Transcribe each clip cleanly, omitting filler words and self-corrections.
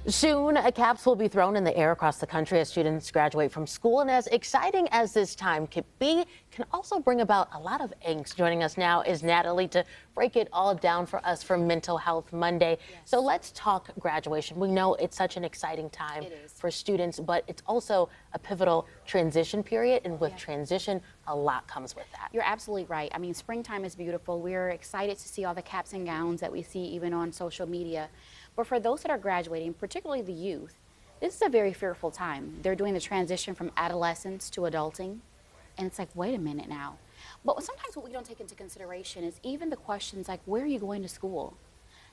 Soon, caps will be thrown in the air across the country as students graduate from school. And as exciting as this time could be, can also bring about a lot of angst. Joining us now is Natalie to break it all down for us for Mental Health Monday. Yes. So let's talk graduation. We know it's such an exciting time for students, but it's also a pivotal transition period. And with transition, a lot comes with that. You're absolutely right. I mean, springtime is beautiful. We're excited to see all the caps and gowns that we see even on social media. But for those that are graduating, particularly the youth, this is a very fearful time. They're doing the transition from adolescence to adulting. And it's like, wait a minute now. But sometimes what we don't take into consideration is even the questions like, where are you going to school?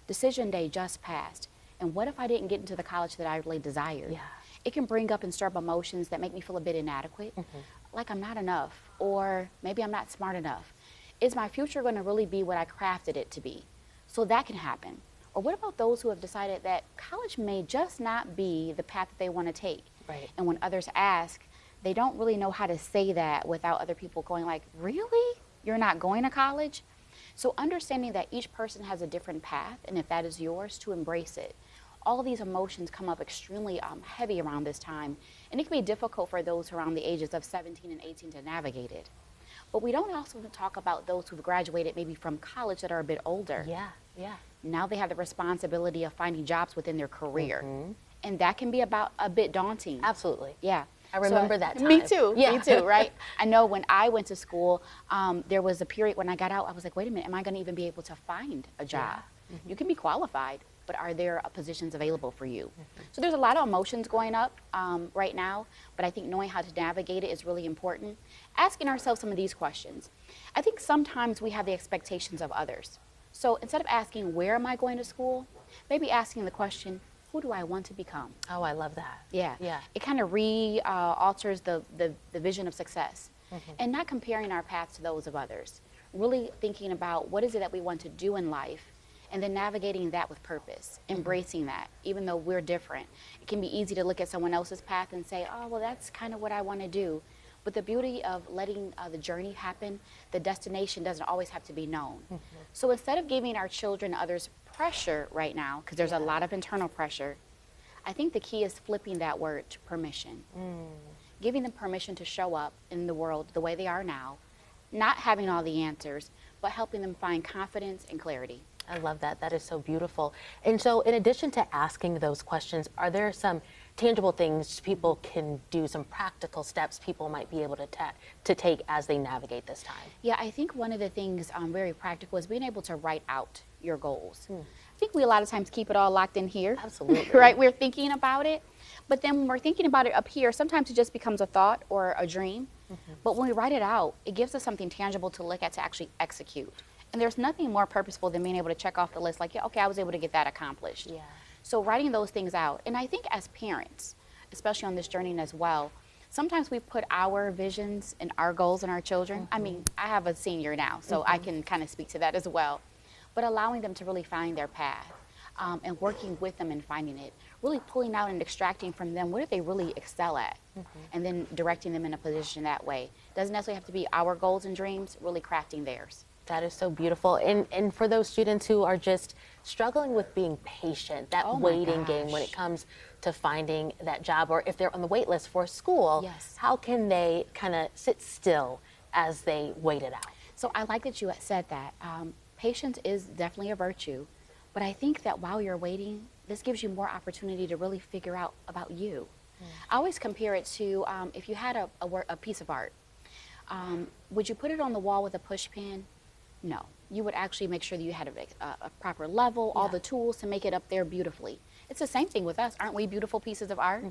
Decision day just passed. And what if I didn't get into the college that I really desired? Yeah. It can bring up and stir up emotions that make me feel a bit inadequate, like I'm not enough, or maybe I'm not smart enough. Is my future going to really be what I crafted it to be? So that can happen. Or what about those who have decided that college may just not be the path that they want to take? Right. And when others ask, they don't really know how to say that without other people going like, really? You're not going to college? So understanding that each person has a different path, and if that is yours, to embrace it. All of these emotions come up extremely heavy around this time, and it can be difficult for those around the ages of 17 and 18 to navigate it. But we don't also talk about those who've graduated maybe from college that are a bit older. Yeah, yeah. Now they have the responsibility of finding jobs within their career. And that can be a bit daunting. Absolutely. Yeah. I remember that time. Me too, Yeah. me too, right? I know when I went to school, there was a period when I got out, I was like, wait a minute, am I gonna even be able to find a job? You can be qualified, but are there positions available for you? So there's a lot of emotions going up right now, but I think knowing how to navigate it is really important. Asking ourselves some of these questions. I think sometimes we have the expectations of others. So instead of asking, where am I going to school? Maybe asking the question, who do I want to become? Oh, I love that. Yeah. Yeah. It kind of alters the vision of success. And not comparing our paths to those of others. Really thinking about what is it that we want to do in life, and then navigating that with purpose, embracing that, even though we're different. It can be easy to look at someone else's path and say, oh, well, that's kind of what I want to do. But the beauty of letting the journey happen, the destination doesn't always have to be known. So instead of giving our children and others pressure right now, because there's a lot of internal pressure, I think the key is flipping that word to permission. Giving them permission to show up in the world the way they are now, not having all the answers, but helping them find confidence and clarity. I love that. That is so beautiful. And so in addition to asking those questions, are there some tangible things people can do, some practical steps people might be able to take as they navigate this time? Yeah, I think one of the things very practical is being able to write out your goals. I think we a lot of times keep it all locked in here. Absolutely. Right? We're thinking about it, but then when we're thinking about it up here, sometimes it just becomes a thought or a dream. But when we write it out, it gives us something tangible to look at to actually execute. And there's nothing more purposeful than being able to check off the list like, yeah, okay, I was able to get that accomplished. Yeah. So writing those things out. And I think as parents, especially on this journey as well, sometimes we put our visions and our goals in our children. I mean, I have a senior now, so I can kind of speak to that as well. But allowing them to really find their path and working with them and finding it, really pulling out and extracting from them what do they really excel at, and then directing them in a position that way. Doesn't necessarily have to be our goals and dreams, really crafting theirs. That is so beautiful. And for those students who are just struggling with being patient, that waiting game when it comes to finding that job, or if they're on the wait list for school, how can they kind of sit still as they wait it out? So I like that you had said that. Patience is definitely a virtue, but I think that while you're waiting, this gives you more opportunity to really figure out about you. I always compare it to if you had a piece of art, would you put it on the wall with a push pin? No, you would actually make sure that you had a proper level, all the tools to make it up there beautifully. It's the same thing with us. Aren't we beautiful pieces of art?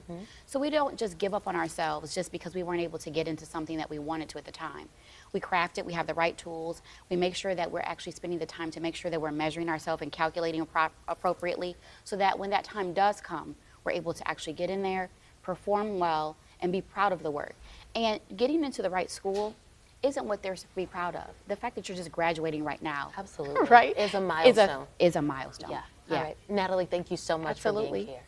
So we don't just give up on ourselves just because we weren't able to get into something that we wanted to at the time. We craft it, we have the right tools, we make sure that we're actually spending the time to make sure that we're measuring ourselves and calculating appropriately so that when that time does come, we're able to actually get in there, perform well, and be proud of the work. And getting into the right school isn't what they're to be proud of. The fact that you're just graduating right now, Absolutely. right, Is a milestone. Is a milestone. Yeah. Yeah. All right. Natalie, thank you so much for being Absolutely. here.